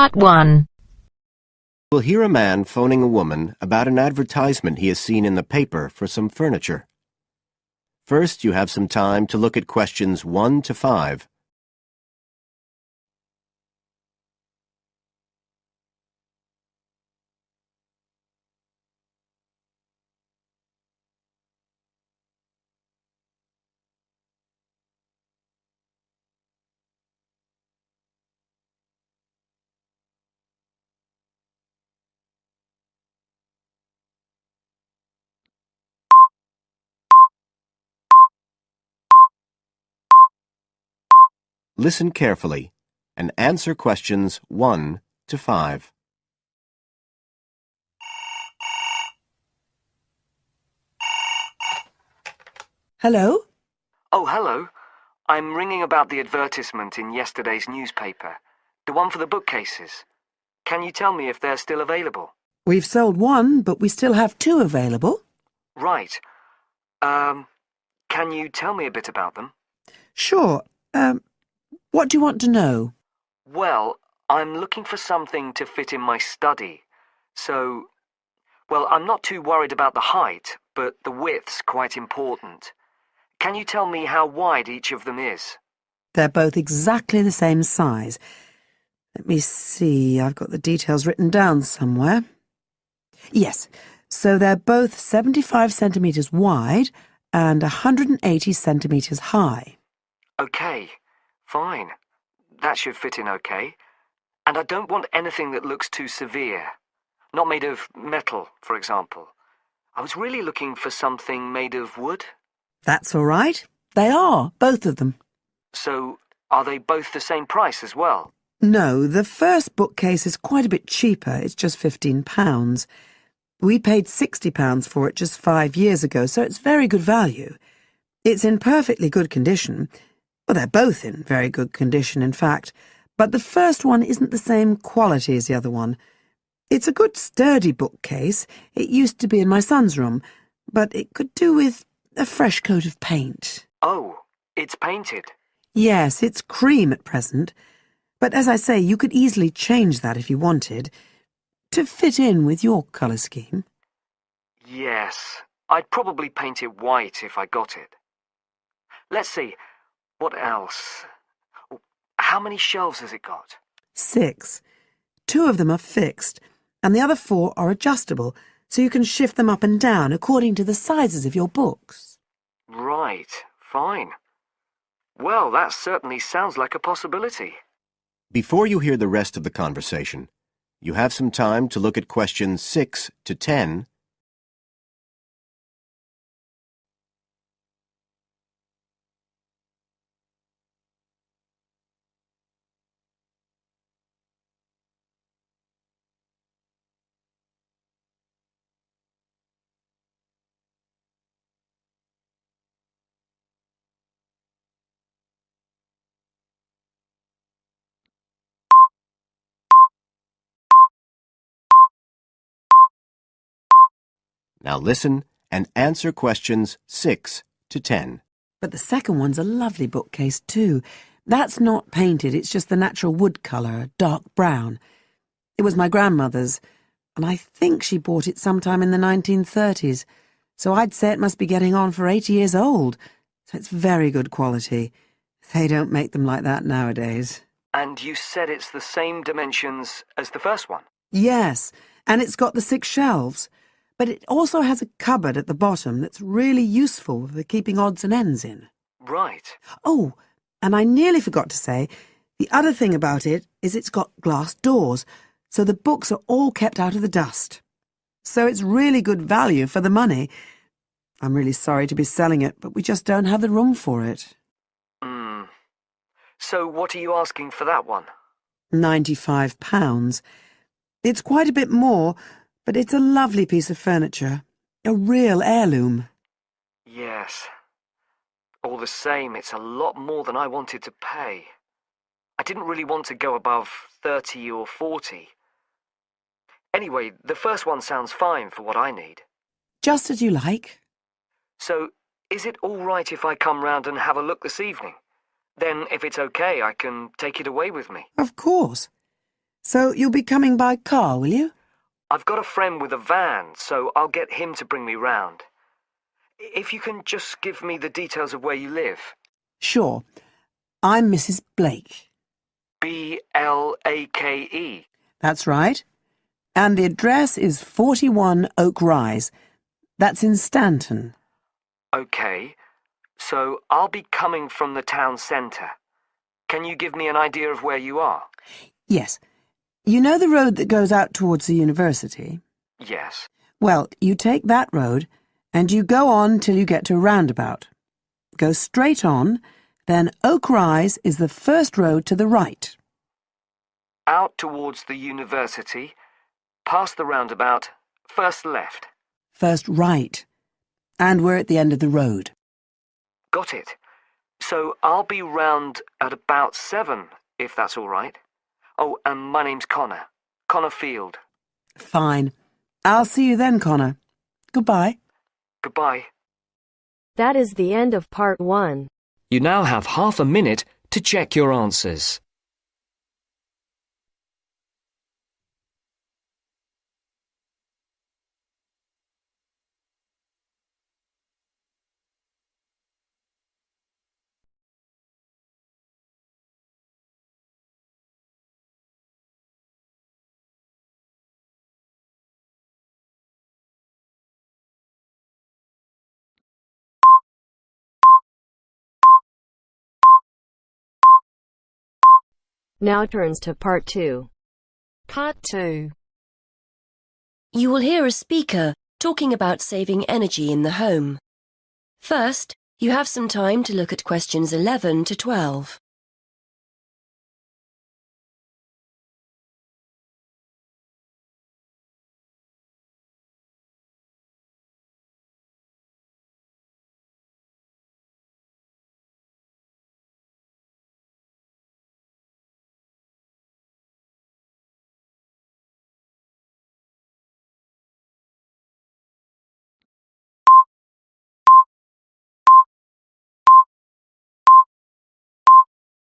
Part 1. We'll hear a man phoning a woman about an advertisement he has seen in the paper for some furniture. First, you have some time to look at questions 1 to 5. Listen carefully and answer questions 1 to 5. Hello? Oh, hello. I'm ringing about the advertisement in yesterday's newspaper. The one for the bookcases. Can you tell me if they're still available? We've sold one, but we still have two available. Right. Can you tell me a bit about them? Sure. What do you want to know? Well, I'm looking for something to fit in my study. Well, I'm not too worried about the height, but the width's quite important. Can you tell me how wide each of them is? They're both exactly the same size. Let me see, I've got the details written down somewhere. Yes, so they're both 75 centimetres wide and 180 centimetres high. Okay, fine. That should fit in okay. And I don't want anything that looks too severe. Not made of metal, for example. I was really looking for something made of wood. That's all right. They are, both of them. So, are they both the same price as well? No, the first bookcase is quite a bit cheaper. It's just £15. We paid £60 for it just 5 years ago, so it's very good value. It's in perfectly good condition. Well, they're both in very good condition, in fact. But the first one isn't the same quality as the other one. It's a good, sturdy bookcase. It used to be in my son's room, but it could do with a fresh coat of paint. Oh, it's painted. Yes, it's cream at present. But as I say, you could easily change that if you wanted, to fit in with your colour scheme. Yes, I'd probably paint it white if I got it. Let's see, what else? How many shelves has it got? 6. 2 of them are fixed, and the other 4 are adjustable, so you can shift them up and down according to the sizes of your books. Right, fine. Well, that certainly sounds like a possibility. Before you hear the rest of the conversation, you have some time to look at questions 6 to 10. Now listen and answer questions 6 to 10. But the second one's a lovely bookcase too. That's not painted, it's just the natural wood colour, dark brown. It was my grandmother's, and I think she bought it sometime in the 1930s, so I'd say it must be getting on for 80 years old. So it's very good quality. They don't make them like that nowadays. And you said it's the same dimensions as the first one? Yes, and it's got the 6 shelves. But it also has a cupboard at the bottom that's really useful for keeping odds and ends in. Right. Oh, and I nearly forgot to say, the other thing about it is it's got glass doors, so the books are all kept out of the dust. So it's really good value for the money. I'm really sorry to be selling it, but we just don't have the room for it. So what are you asking for that one? £95. It's quite a bit more, but it's a lovely piece of furniture. A real heirloom. Yes. All the same, it's a lot more than I wanted to pay. I didn't really want to go above 30 or 40. Anyway, the first one sounds fine for what I need. Just as you like. So, is it all right if I come round and have a look this evening? Then, if it's okay, I can take it away with me. Of course. So you'll be coming by car, will you? I've got a friend with a van, so I'll get him to bring me round. If you can just give me the details of where you live. Sure. I'm Mrs. Blake. Blake. That's right. And the address is 41 Oak Rise. That's in Stanton. OK. So I'll be coming from the town centre. Can you give me an idea of where you are? Yes. You know the road that goes out towards the university? Yes. Well, you take that road and you go on till you get to a roundabout. Go straight on, then Oak Rise is the first road to the right. Out towards the university, past the roundabout, first left. First right. And we're at the end of the road. Got it. So I'll be round at about 7, if that's all right. Oh, and my name's Connor. Connor Field. Fine. I'll see you then, Connor. Goodbye. Goodbye. That is the end of part 1. You now have half a minute to check your answers. Now turns to part 2. Part 2. You will hear a speaker talking about saving energy in the home. First, you have some time to look at questions 11 to 12.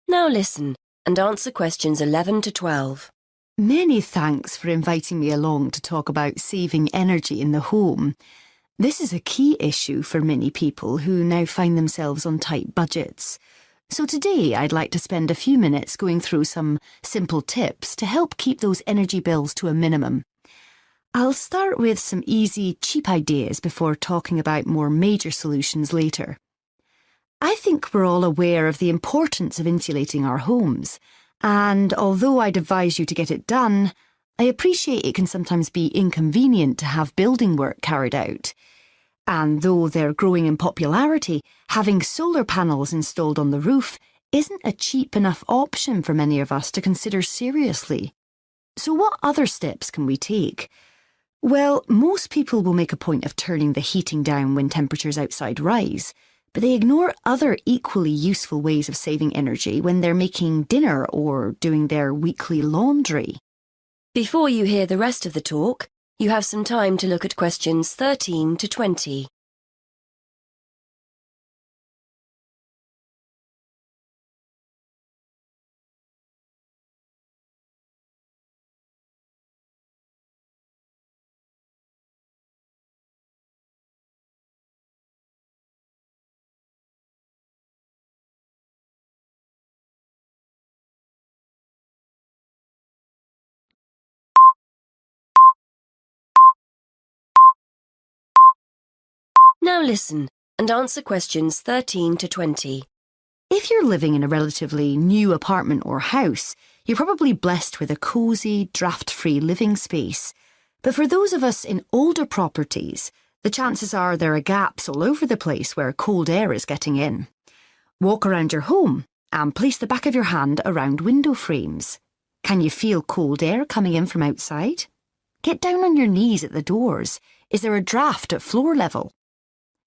Now listen and answer questions 11 to 12. Many thanks for inviting me along to talk about saving energy in the home. This is a key issue for many people who now find themselves on tight budgets. So today I'd like to spend a few minutes going through some simple tips to help keep those energy bills to a minimum. I'll start with some easy, cheap ideas before talking about more major solutions later. I think we're all aware of the importance of insulating our homes, and although I'd advise you to get it done, I appreciate it can sometimes be inconvenient to have building work carried out. And though they're growing in popularity, having solar panels installed on the roof isn't a cheap enough option for many of us to consider seriously. So what other steps can we take? Well, most people will make a point of turning the heating down when temperatures outside rise, but they ignore other equally useful ways of saving energy when they're making dinner or doing their weekly laundry. Before you hear the rest of the talk, you have some time to look at questions 13 to 20. Now listen and answer questions 13 to 20. If you're living in a relatively new apartment or house, you're probably blessed with a cosy, draft-free living space. But for those of us in older properties, the chances are there are gaps all over the place where cold air is getting in. Walk around your home and place the back of your hand around window frames. Can you feel cold air coming in from outside? Get down on your knees at the doors. Is there a draft at floor level?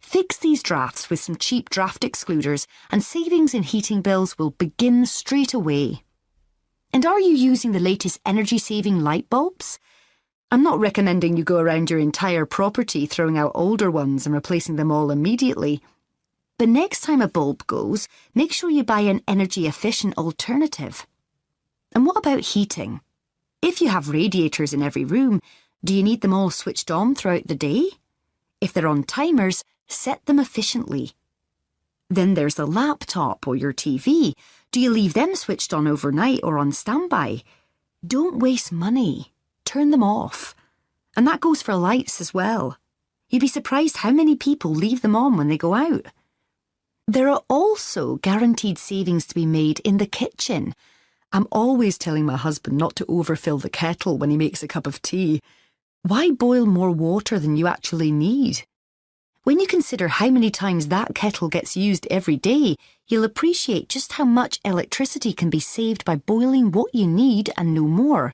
Fix these drafts with some cheap draft excluders and savings in heating bills will begin straight away. And are you using the latest energy-saving light bulbs? I'm not recommending you go around your entire property throwing out older ones and replacing them all immediately. But next time a bulb goes, make sure you buy an energy-efficient alternative. And what about heating? If you have radiators in every room, do you need them all switched on throughout the day? If they're on timers, set them efficiently. Then there's the laptop or your TV. Do you leave them switched on overnight or on standby? Don't waste money. Turn them off. And that goes for lights as well. You'd be surprised how many people leave them on when they go out. There are also guaranteed savings to be made in the kitchen. I'm always telling my husband not to overfill the kettle when he makes a cup of tea. Why boil more water than you actually need? When you consider how many times that kettle gets used every day, you'll appreciate just how much electricity can be saved by boiling what you need and no more.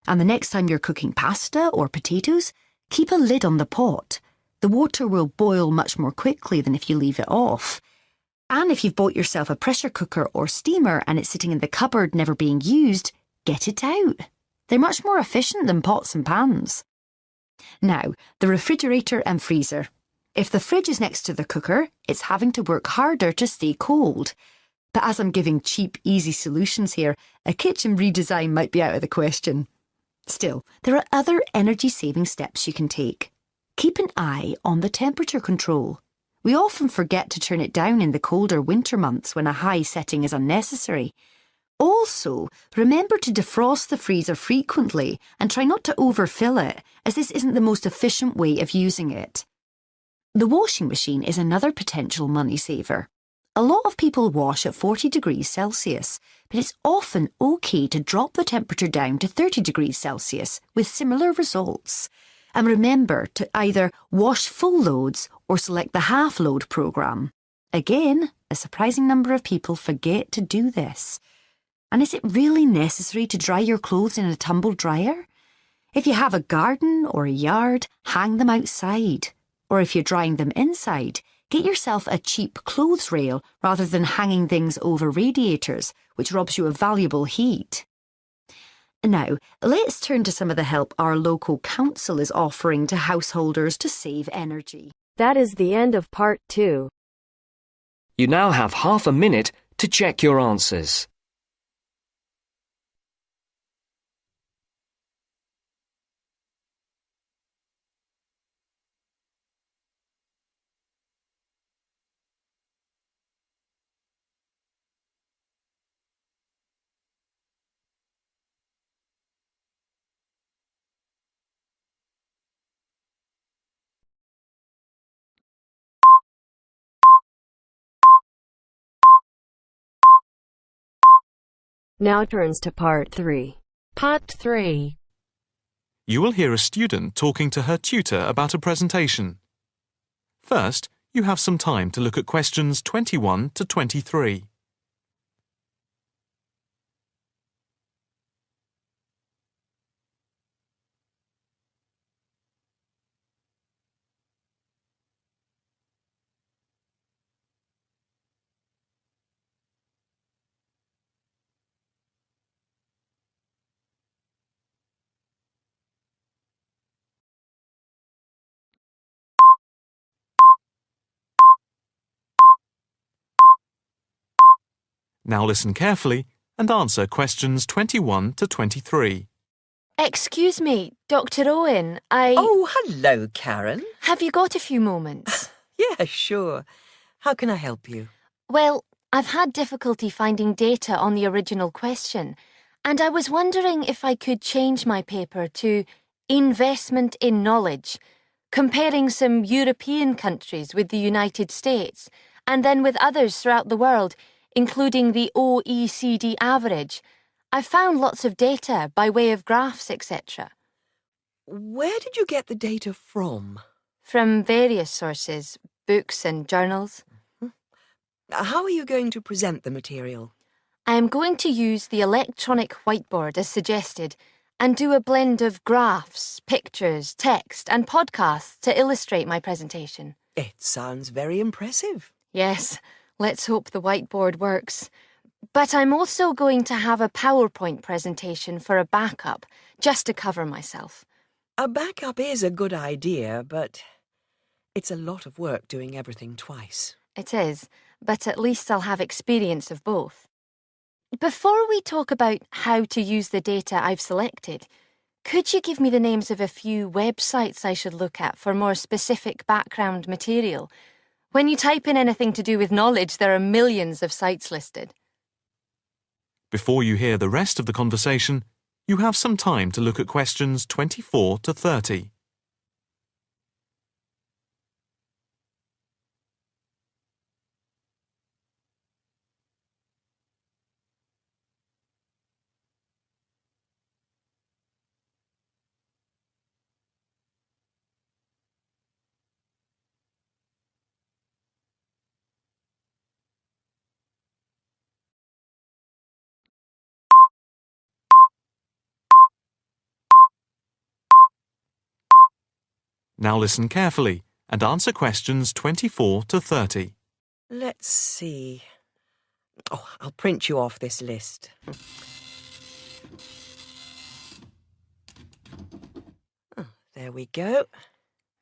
And the next time you're cooking pasta or potatoes, keep a lid on the pot. The water will boil much more quickly than if you leave it off. And if you've bought yourself a pressure cooker or steamer and it's sitting in the cupboard never being used, get it out. They're much more efficient than pots and pans. Now, the refrigerator and freezer. If the fridge is next to the cooker, it's having to work harder to stay cold. But as I'm giving cheap, easy solutions here, a kitchen redesign might be out of the question. Still, there are other energy-saving steps you can take. Keep an eye on the temperature control. We often forget to turn it down in the colder winter months when a high setting is unnecessary. Also, remember to defrost the freezer frequently and try not to overfill it, as this isn't the most efficient way of using it. The washing machine is another potential money saver. A lot of people wash at 40 degrees Celsius, but it's often okay to drop the temperature down to 30 degrees Celsius with similar results. And remember to either wash full loads or select the half-load programme. Again, a surprising number of people forget to do this. And is it really necessary to dry your clothes in a tumble dryer? If you have a garden or a yard, hang them outside. Or if you're drying them inside, get yourself a cheap clothes rail rather than hanging things over radiators, which robs you of valuable heat. Now, let's turn to some of the help our local council is offering to householders to save energy. That is the end of part 2. You now have half a minute to check your answers. Now turns to part 3. Part 3. You will hear a student talking to her tutor about a presentation. First, you have some time to look at questions 21 to 23. Now listen carefully and answer questions 21 to 23. Excuse me, Dr. Owen, Oh, hello, Karen. Have you got a few moments? Yeah, sure. How can I help you? Well, I've had difficulty finding data on the original question, and I was wondering if I could change my paper to Investment in Knowledge, comparing some European countries with the United States, and then with others throughout the world, including the OECD average. I found lots of data by way of graphs, etc. Where did you get the data from? From various sources, books and journals. How are you going to present the material? I am going to use the electronic whiteboard as suggested and do a blend of graphs, pictures, text and podcasts to illustrate my presentation. It sounds very impressive. Yes, let's hope the whiteboard works. But I'm also going to have a PowerPoint presentation for a backup, just to cover myself. A backup is a good idea, but it's a lot of work doing everything twice. It is, but at least I'll have experience of both. Before we talk about how to use the data I've selected, could you give me the names of a few websites I should look at for more specific background material? When you type in anything to do with knowledge, there are millions of sites listed. Before you hear the rest of the conversation, you have some time to look at questions 24 to 30. Now listen carefully and answer questions 24 to 30. Let's see. Oh, I'll print you off this list. Oh, there we go.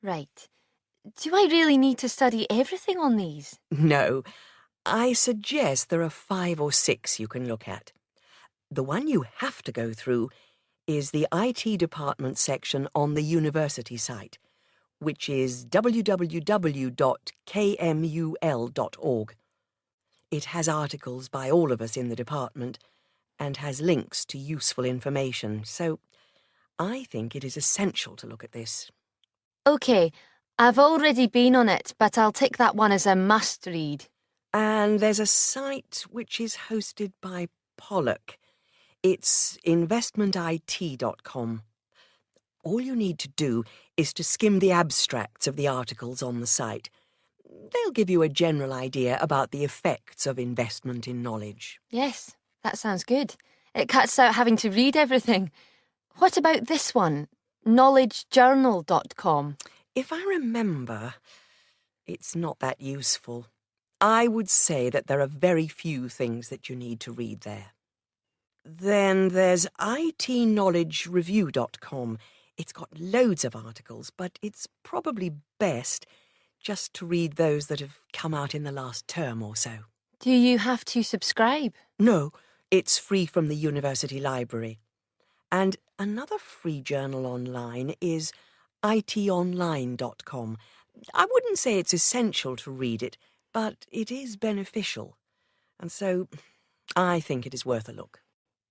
Right. Do I really need to study everything on these? No, I suggest there are 5 or 6 you can look at. The one you have to go through is the IT department section on the university site, which is www.kmul.org. It has articles by all of us in the department and has links to useful information, so I think it is essential to look at this. OK, I've already been on it, but I'll tick that one as a must-read. And there's a site which is hosted by Pollock. It's investmentit.com. All you need to do is to skim the abstracts of the articles on the site. They'll give you a general idea about the effects of investment in knowledge. Yes, that sounds good. It cuts out having to read everything. What about this one? knowledgejournal.com. If I remember, it's not that useful. I would say that there are very few things that you need to read there. Then there's itknowledgereview.com. It's got loads of articles, but it's probably best just to read those that have come out in the last term or so. Do you have to subscribe? No, it's free from the university library. And another free journal online is itonline.com. I wouldn't say it's essential to read it, but it is beneficial. And so I think it is worth a look.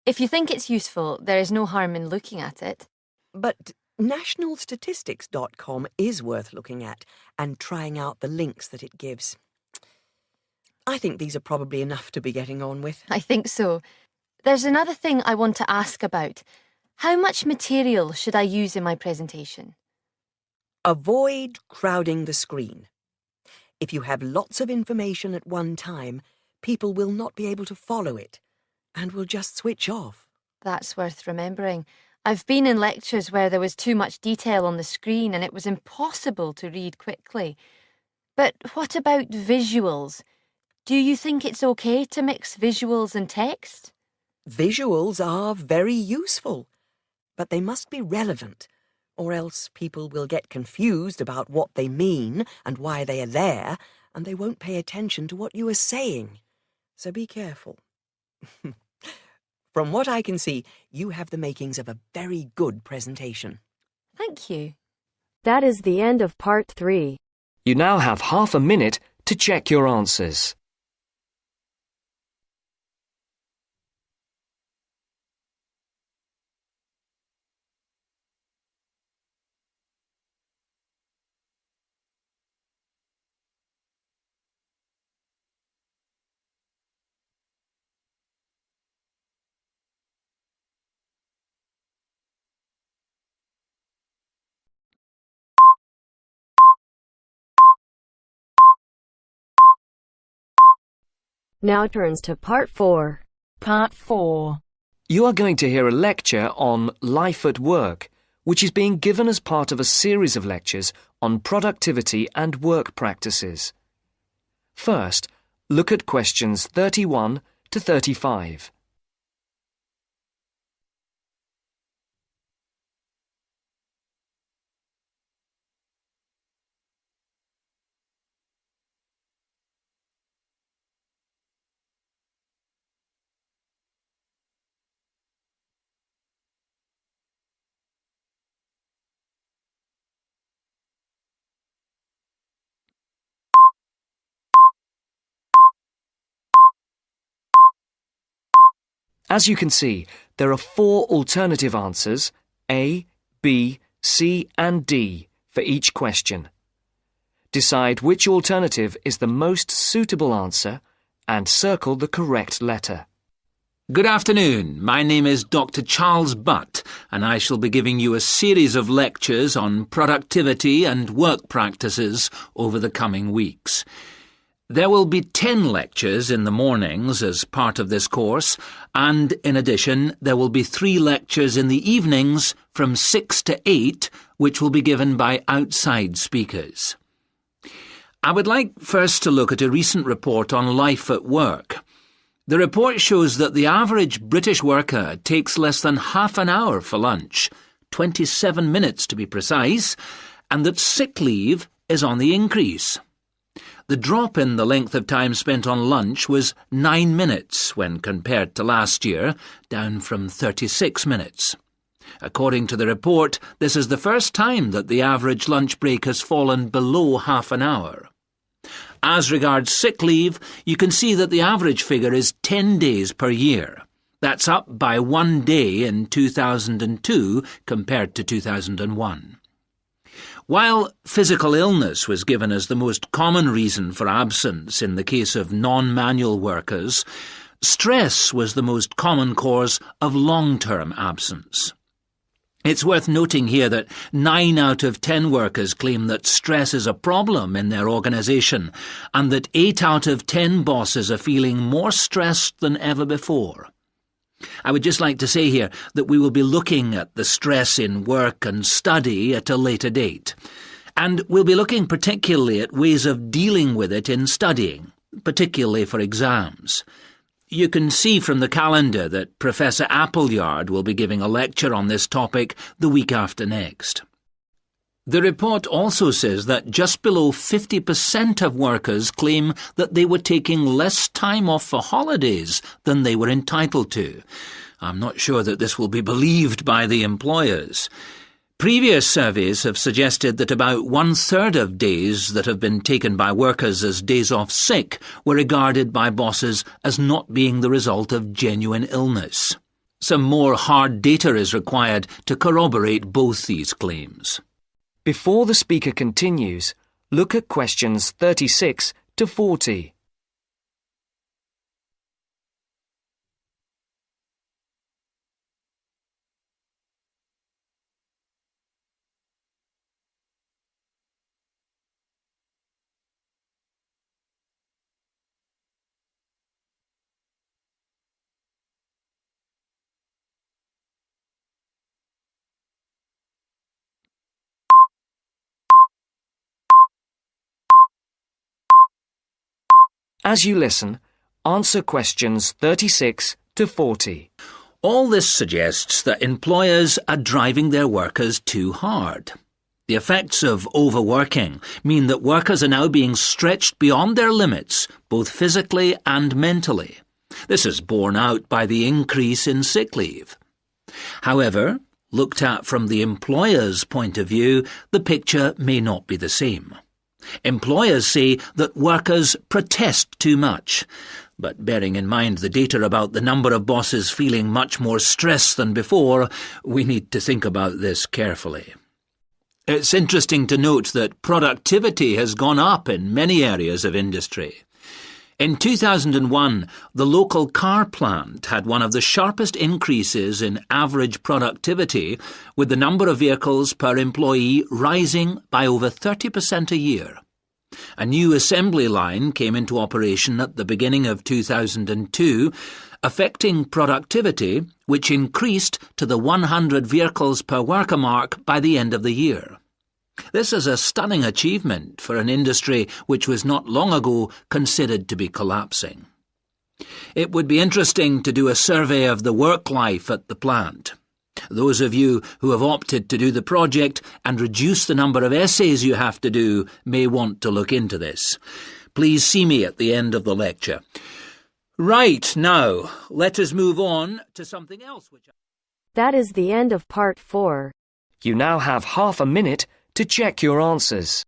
If you think it's useful, there is no harm in looking at it. But nationalstatistics.com is worth looking at and trying out the links that it gives. I think these are probably enough to be getting on with. I think so. There's another thing I want to ask about. How much material should I use in my presentation? Avoid crowding the screen. If you have lots of information at one time, people will not be able to follow it and will just switch off. That's worth remembering. I've been in lectures where there was too much detail on the screen and it was impossible to read quickly. But what about visuals? Do you think it's okay to mix visuals and text? Visuals are very useful, but they must be relevant, or else people will get confused about what they mean and why they are there, and they won't pay attention to what you are saying. So be careful. From what I can see, you have the makings of a very good presentation. Thank you. That is the end of part 3. You now have half a minute to check your answers. Now turns to part 4. Part 4. You are going to hear a lecture on life at work, which is being given as part of a series of lectures on productivity and work practices. First, look at questions 31 to 35. As you can see, there are 4 alternative answers, A, B, C and D, for each question. Decide which alternative is the most suitable answer and circle the correct letter. Good afternoon. My name is Dr. Charles Butt, and I shall be giving you a series of lectures on productivity and work practices over the coming weeks. There will be 10 lectures in the mornings as part of this course, and in addition there will be 3 lectures in the evenings from 6 to 8, which will be given by outside speakers. I would like first to look at a recent report on life at work. The report shows that the average British worker takes less than half an hour for lunch, 27 minutes to be precise, and that sick leave is on the increase. The drop in the length of time spent on lunch was 9 minutes when compared to last year, down from 36 minutes. According to the report, this is the first time that the average lunch break has fallen below half an hour. As regards sick leave, you can see that the average figure is 10 days per year. That's up by 1 day in 2002 compared to 2001. While physical illness was given as the most common reason for absence in the case of non-manual workers, stress was the most common cause of long-term absence. It's worth noting here that 9 out of 10 workers claim that stress is a problem in their organisation, and that 8 out of 10 bosses are feeling more stressed than ever before. I would just like to say here that we will be looking at the stress in work and study at a later date, and we'll be looking particularly at ways of dealing with it in studying, particularly for exams. You can see from the calendar that Professor Appleyard will be giving a lecture on this topic the week after next. The report also says that just below 50% of workers claim that they were taking less time off for holidays than they were entitled to. I'm not sure that this will be believed by the employers. Previous surveys have suggested that about 1/3 of days that have been taken by workers as days off sick were regarded by bosses as not being the result of genuine illness. Some more hard data is required to corroborate both these claims. Before the speaker continues, look at questions 36 to 40. As you listen, answer questions 36 to 40. All this suggests that employers are driving their workers too hard. The effects of overworking mean that workers are now being stretched beyond their limits, both physically and mentally. This is borne out by the increase in sick leave. However, looked at from the employer's point of view, the picture may not be the same. Employers say that workers protest too much, but bearing in mind the data about the number of bosses feeling much more stress than before, we need to think about this carefully. It's interesting to note that productivity has gone up in many areas of industry. In 2001, the local car plant had one of the sharpest increases in average productivity, with the number of vehicles per employee rising by over 30% a year. A new assembly line came into operation at the beginning of 2002, affecting productivity, which increased to the 100 vehicles per worker mark by the end of the year. This is a stunning achievement for an industry which was not long ago considered to be collapsing. It would be interesting to do a survey of the work life at the plant. Those of you who have opted to do the project and reduce the number of essays you have to do may want to look into this. Please see me at the end of the lecture. Right, now, let us move on to something else. That is the end of part 4. You now have half a minute to check your answers.